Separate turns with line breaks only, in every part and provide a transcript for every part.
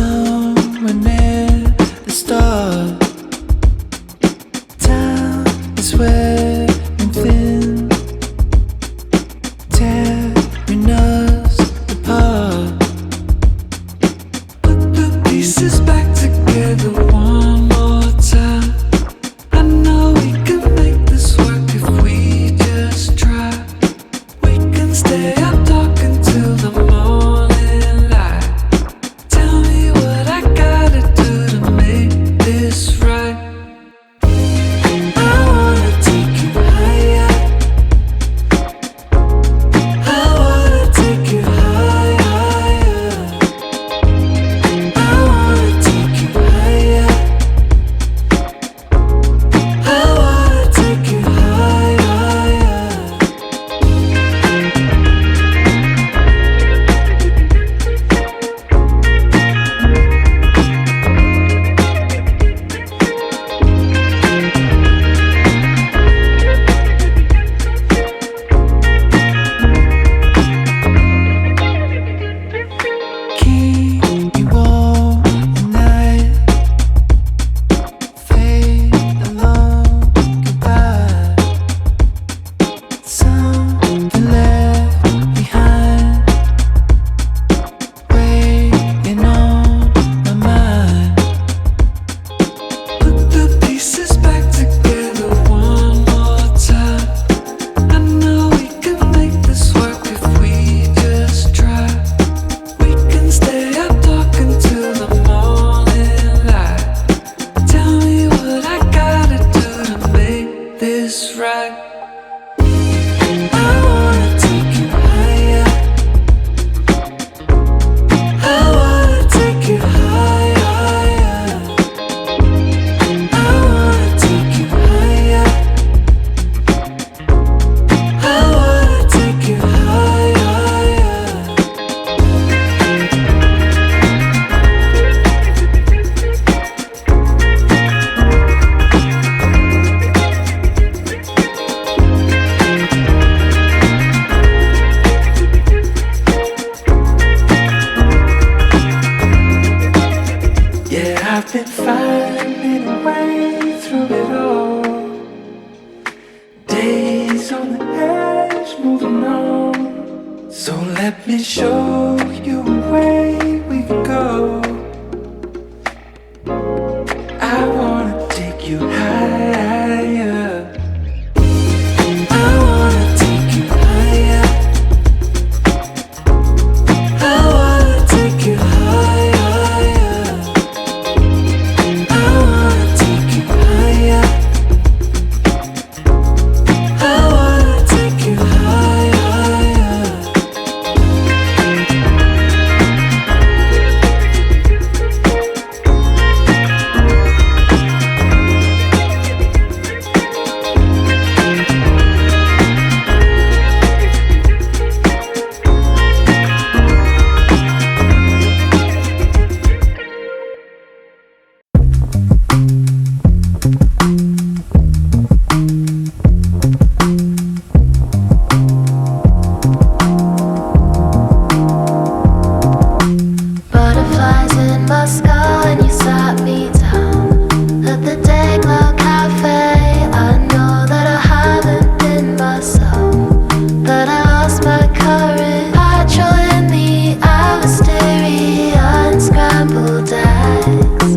somewhere near the start. Time is wearing thin, tearing us apart. Put the pieces back together one more time. I know we can make this work if we just try. We can stay up talking till the morning light. Tell me what I gotta do to make this right. I wanna take you higher. I wanna take you higher. I wanna take you higher. I wanna take you higher. Keep me warm at night. Fade along goodbye. Something left behind, weighing on my mind. Put the pieces back together one more time. I know we can make this work if we just try. We can stay up talking till the morning light. Tell me what I gotta do to make this right. I wanna take you higher. I wanna take you higher. I wanna take you higher. I wanna take you higher. Yeah, I've been finding a way through it all. Days on the edge, moving on. So let me show you a way we can go. I wanna take you higher. I wanna take you higher. I wanna take you higher. I wanna take you higher. I wanna take you higher.
Butterflies in my skull and you sat me down at the Dayglow Cafe. I know that I haven't been myself, that I lost my courage. Petrol in the Alistair and scrambled eggs.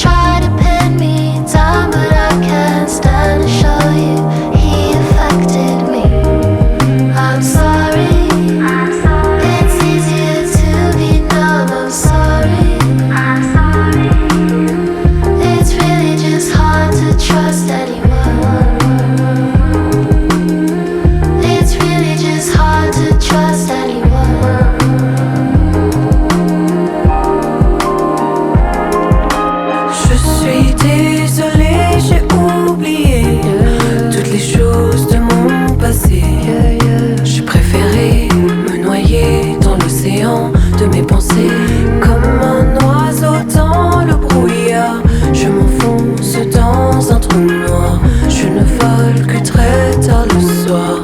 Try to pin me down, but I can't stand to show you he affected me. I'm sorry. It's easier to be numb. I'm sorry. It's really just hard to trust anyone. It's really just hard to trust anyone.
Je suis désolé, j'ai oublié toutes les choses de mon passé. J'ai préféré me noyer dans l'océan de mes pensées. Comme un oiseau dans le brouillard, je m'enfonce dans un trou noir. Je ne vole que très tard le soir.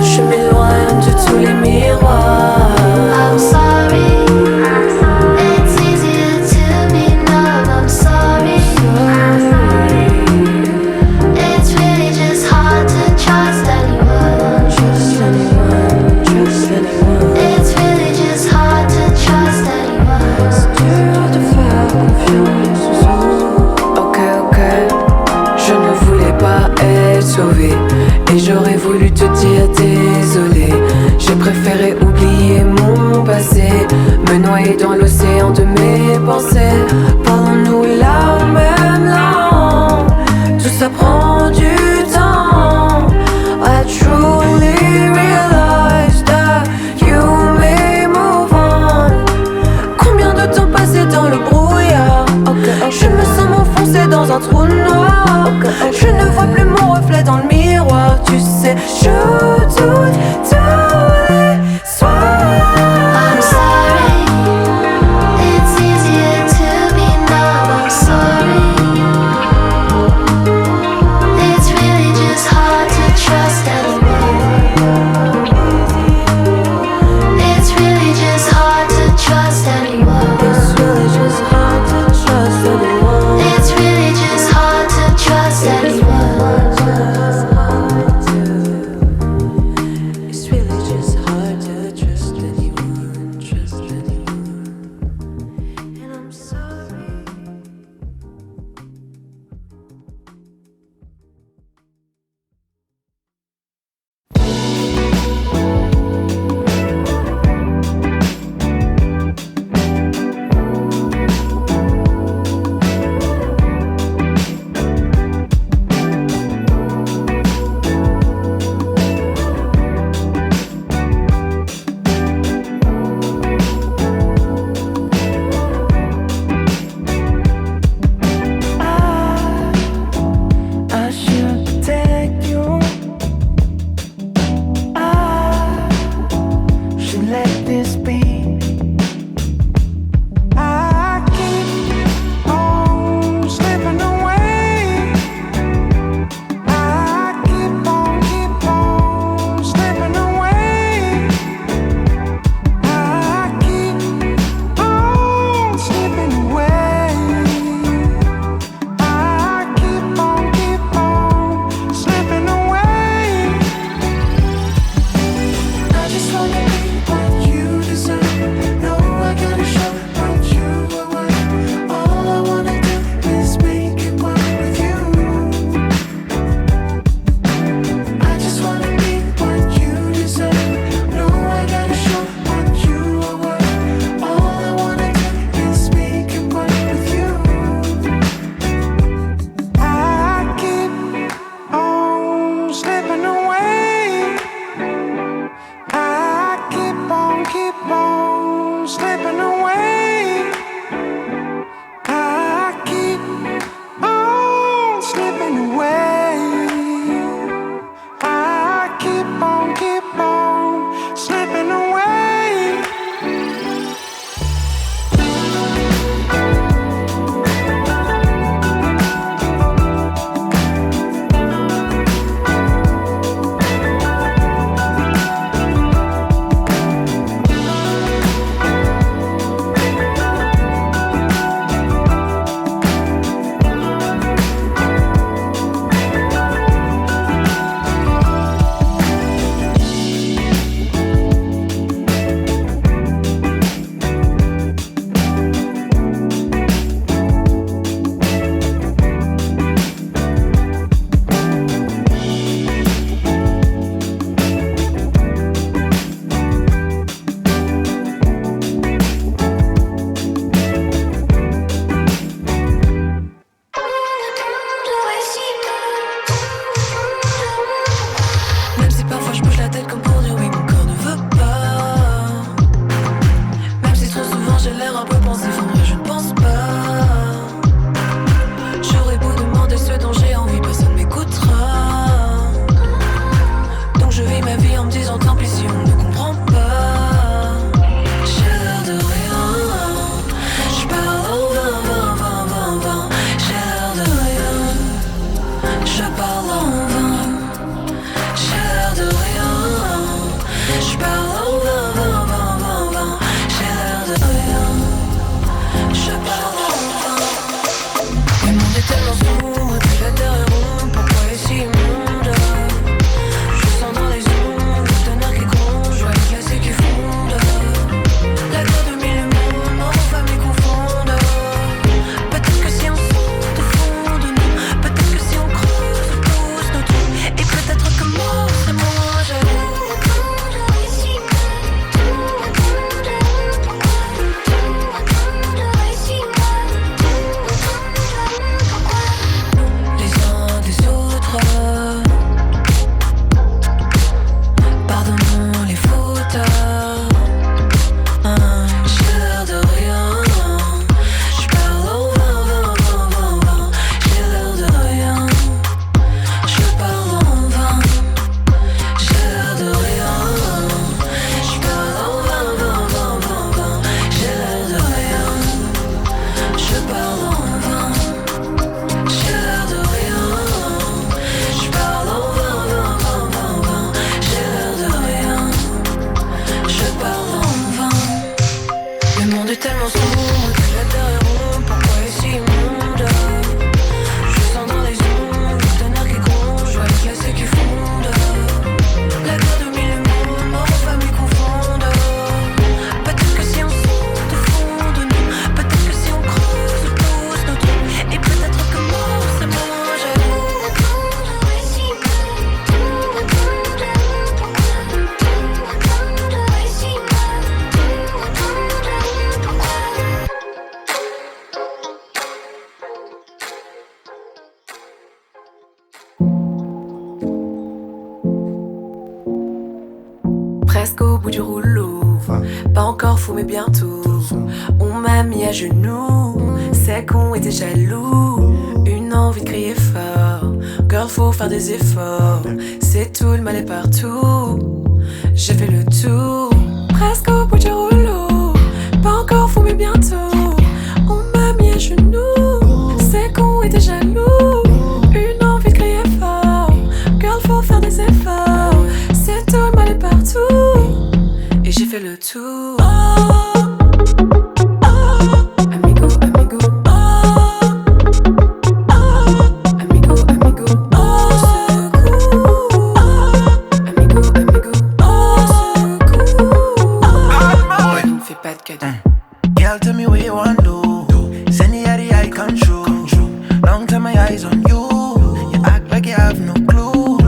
Je m'éloigne de tous les miroirs.
I'm sorry. It's easier
j'aurais voulu te dire désolé. J'ai préféré oublier mon passé, me noyer dans l'océan de mes pensées. Parlons-nous la même langue, tout ça prend du temps. I truly realize that you may move on. Combien de temps passé dans le brouillard? Je me sens m'enfoncer dans un trou noir. Je ne vois plus mon reflet dans le miroir. Tu sais, je doute tous les soirs.
I'm sorry, it's easier to be numb. I'm sorry, it's really just hard to trust anymore. It's really just hard to trust anymore.
It's really just hard to trust anyone.
It's really just hard to
bout du rouleau. Pas encore fou mais bientôt. On m'a mis à genoux. C'est qu'on était jaloux. Une envie de crier fort. Girl faut faire des efforts. C'est tout, le mal est partout. J'ai fait le tour. Presque au bout du rouleau. Pas encore fou mais bientôt. On m'a mis à genoux. C'est qu'on était jaloux. Une envie de crier fort. Girl faut faire des efforts. C'est tout, le mal est partout. Et j'ai fait le tour. Amigo, amigo. Amigo, amigo. Au secours. Amigo, amigo. Au secours. La vie ne fait pas de cadeau.
Girl, tell me what you want do. Send the eye come true. Long time my eyes on you. You act like you have no clue.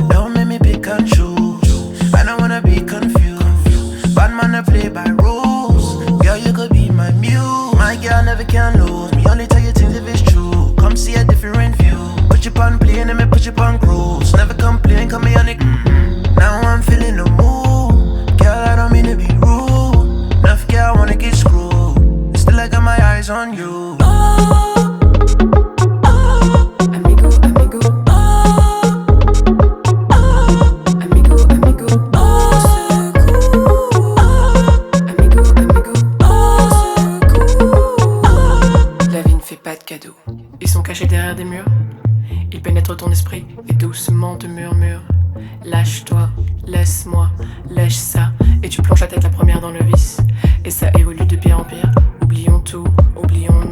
Don't make me pick and choose. I don't wanna be confused. Bad man I play by rules. Girl, you could be my muse. My girl never can lose. Me only tell you things if it's true. Come see a different view. Put you on plane and me put you on cruise. Never complain, come me on it. Now I'm feeling the mood. Girl, I don't mean to be rude. Enough girl wanna get screwed. Still I got my eyes on you.
Amigo, amigo. Amigo, amigo. Au secours. Amigo, amigo. Au secours. La vie ne fait pas de cadeaux. Ils sont cachés derrière des murs. Ils pénètrent ton esprit et doucement te murmurent. Lâche-toi, laisse-moi, lèche ça. Et tu plonges la tête la première dans le vice. Et ça évolue de pire en pire. Oublions tout, oublions